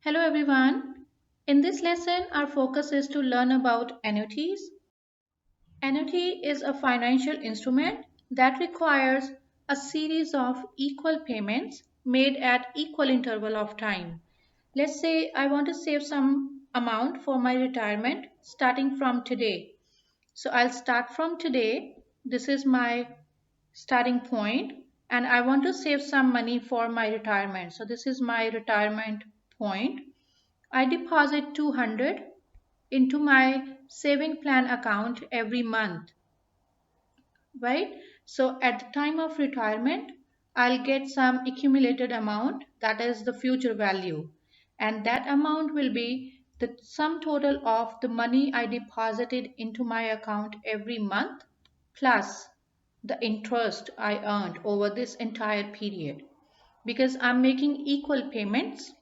Hello everyone. In this lesson, our focus is to learn about annuities. Annuity is a financial instrument that requires a series of equal payments made at equal interval of time. Let's say I want to save some amount for my retirement starting from today. So I'll start from today. This is my starting point and I want to save some money for my retirement. So this is my retirement point. I deposit 200 into my saving plan account every month, right? So at the time of retirement, I'll get some accumulated amount that is the future value. And that amount will be the sum total of the money I deposited into my account every month plus the interest I earned over this entire period. Because I'm making equal payments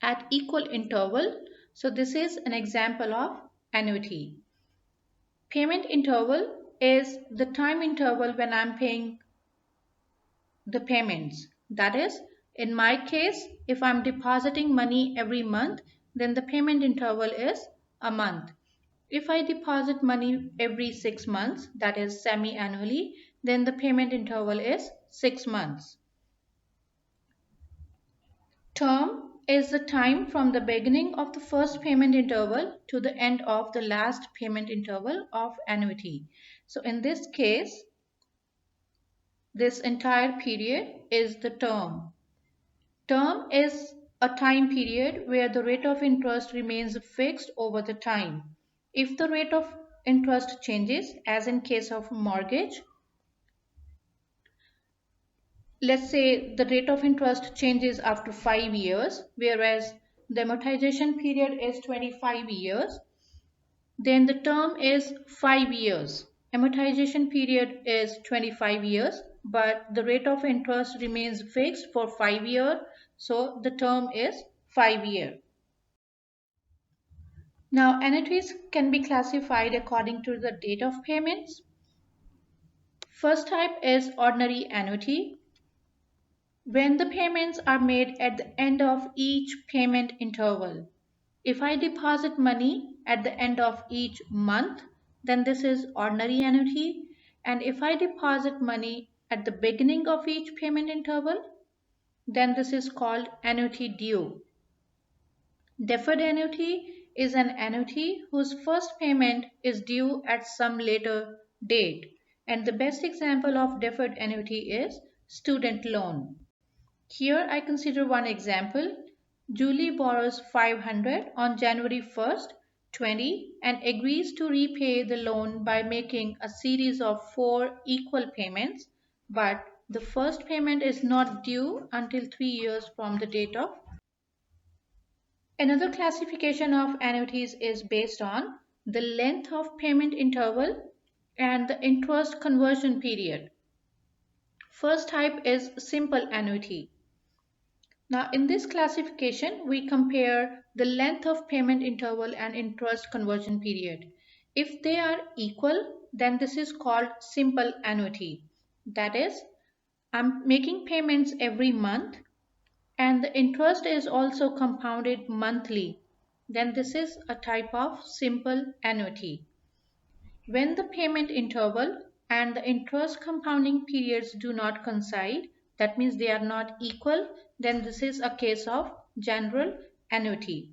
at equal interval. So this is an example of annuity. Payment interval is the time interval when I'm paying the payments. That is, in my case, if I'm depositing money every month, then the payment interval is a month. If I deposit money every 6 months, that is semi-annually, then the payment interval is 6 months. Term is the time from the beginning of the first payment interval to the end of the last payment interval of annuity. So in this case, this entire period is the term. Term is a time period where the rate of interest remains fixed over the time. If the rate of interest changes, as in case of mortgage, let's say the rate of interest changes after 5 years, whereas the amortization period is 25 years, then the term is 5 years. Amortization period is 25 years, but the rate of interest remains fixed for 5 years, so the term is 5 years. Now, annuities can be classified according to the date of payments. First type is ordinary annuity. When the payments are made at the end of each payment interval. If I deposit money at the end of each month, then this is ordinary annuity. And if I deposit money at the beginning of each payment interval, then this is called annuity due. Deferred annuity is an annuity whose first payment is due at some later date. And the best example of deferred annuity is student loan. Here I consider one example. Julie borrows 500 on January 1st, 20 and agrees to repay the loan by making a series of 4 equal payments, but the first payment is not due until 3 years from the date of. Another classification of annuities is based on the length of payment interval and the interest conversion period. First type is simple annuity. Now, in this classification, we compare the length of payment interval and interest conversion period. If they are equal, then this is called simple annuity. That is, I'm making payments every month and the interest is also compounded monthly. Then this is a type of simple annuity. When the payment interval and the interest compounding periods do not coincide, that means they are not equal, then this is a case of general annuity.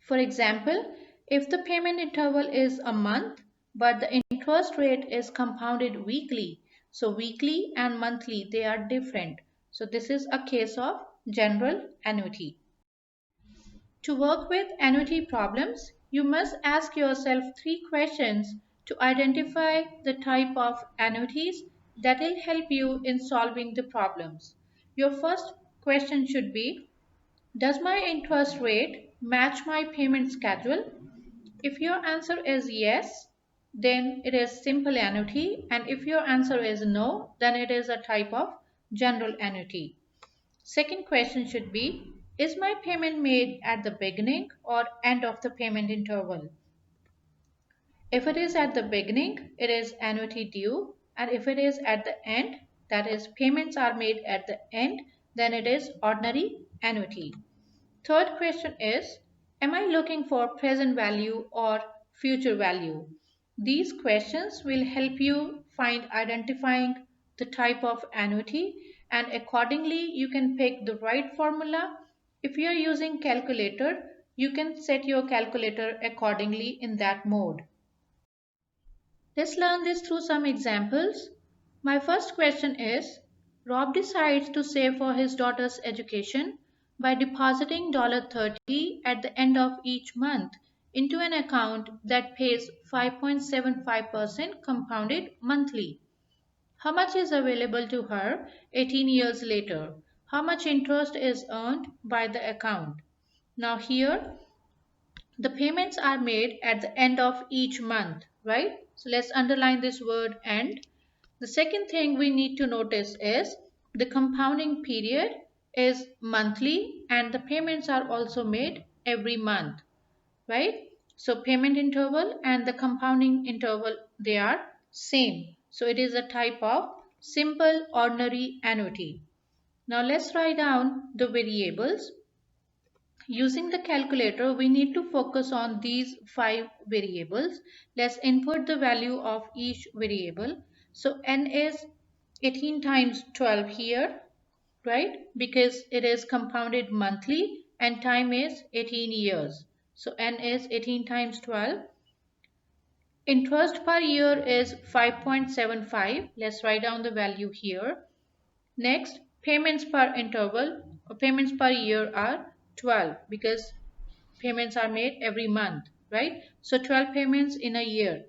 For example, if the payment interval is a month, but the interest rate is compounded weekly, so weekly and monthly they are different. So this is a case of general annuity. To work with annuity problems, you must ask yourself 3 questions to identify the type of annuities that will help you in solving the problems. Your first question should be, does my interest rate match my payment schedule? If your answer is yes, then it is simple annuity, and if your answer is no, then it is a type of general annuity. Second question should be, is my payment made at the beginning or end of the payment interval? If it is at the beginning, it is annuity due, and if it is at the end, that is payments are made at the end, then it is ordinary annuity. Third question is, am I looking for present value or future value? These questions will help you find identifying the type of annuity, and accordingly you can pick the right formula. If you are using calculator, you can set your calculator accordingly in that mode. Let's learn this through some examples. My first question is, Rob decides to save for his daughter's education by depositing $30 at the end of each month into an account that pays 5.75% compounded monthly. How much is available to her 18 years later? How much interest is earned by the account? Now here the payments are made at the end of each month, right? So let's underline this word end. The second thing we need to notice is the compounding period is monthly and the payments are also made every month, right? So payment interval and the compounding interval, they are same. So it is a type of simple ordinary annuity. Now let's write down the variables. Using the calculator, we need to focus on these 5 variables. Let's input the value of each variable. So n is 18 times 12 here, right? Because it is compounded monthly and time is 18 years. So n is 18 times 12. Interest per year is 5.75. Let's write down the value here. Next, payments per interval or payments per year are 12 because payments are made every month, right? So 12 payments in a year.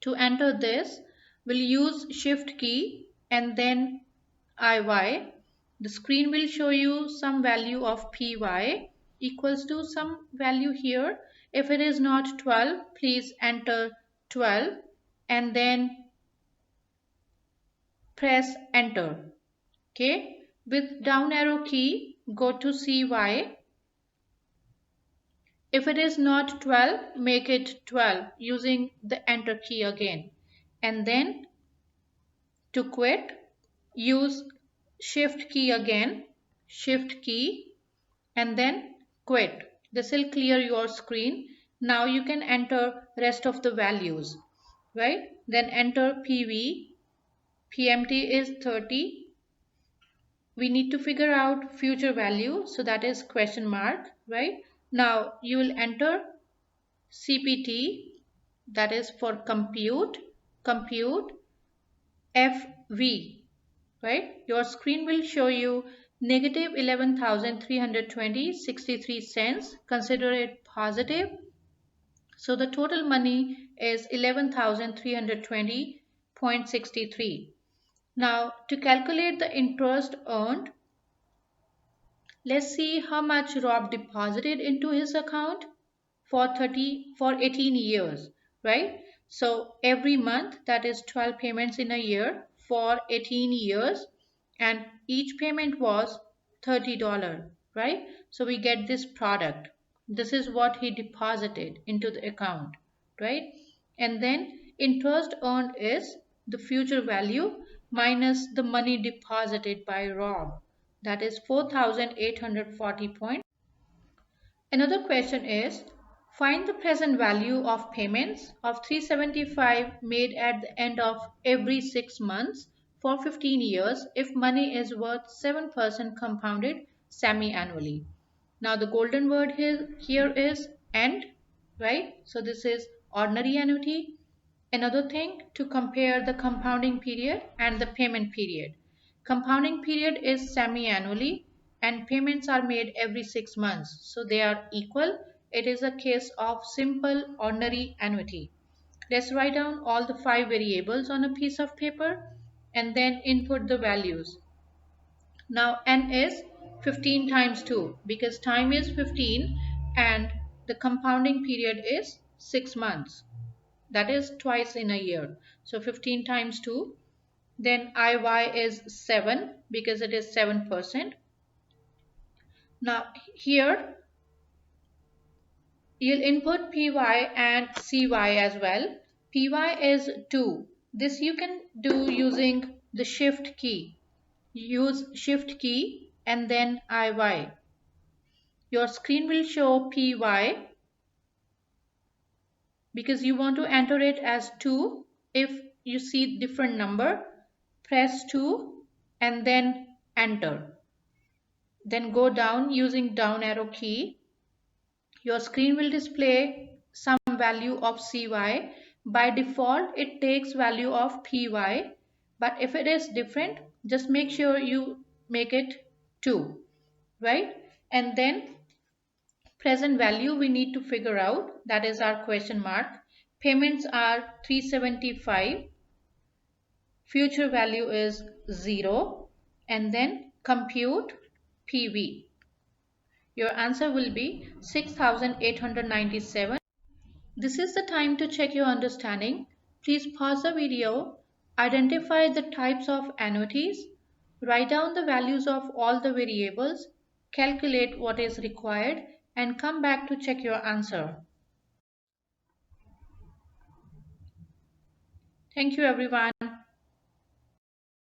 To enter this, we'll use shift key and then IY. The screen will show you some value of PY equals to some value here. If it is not 12, please enter 12 and then press enter. Okay. With down arrow key, go to CY. If it is not 12, make it 12 using the enter key again. And then to quit, use shift key again, shift key and then quit. This will clear your screen. Now you can enter rest of the values, right? Then enter PV, PMT is 30. We need to figure out future value, so that is question mark, right? Now you will enter CPT, that is for compute FV, right? Your screen will show you negative 11,320.63 cents. Consider it positive. So the total money is 11,320.63. Now to calculate the interest earned, let's see how much Rob deposited into his account for 18 years, right? So every month, that is 12 payments in a year for 18 years, and each payment was $30, right? So we get this product. This is what he deposited into the account, right? And then interest earned is the future value minus the money deposited by Rob, that is 4,840 points. Another question is, find the present value of payments of 375 made at the end of every 6 months for 15 years if money is worth 7% compounded semi-annually. Now the golden word here is end, right? So this is ordinary annuity. Another thing, to compare the compounding period and the payment period. Compounding period is semi-annually and payments are made every 6 months. So they are equal. It is a case of simple ordinary annuity. Let's write down all the 5 variables on a piece of paper and then input the values. Now n is 15 times 2 because time is 15 and the compounding period is 6 months. That is twice in a year. So 15 times 2. Then IY is 7 because it is 7%. Now here you'll input PY and CY as well. PY is 2. This you can do using the shift key. Use shift key and then IY. your screen will show PY because you want to enter it as 2. If you see different number, press 2 and then enter. Then go down using down arrow key. Your screen will display some value of CY. By default, it takes value of PY. But if it is different, just make sure you make it 2, right? And then present value we need to figure out, that is our question mark. Payments are 375. Future value is 0. And then compute PV. Your answer will be 6,897. This is the time to check your understanding. Please pause the video, identify the types of annuities, write down the values of all the variables, calculate what is required, and come back to check your answer. Thank you everyone.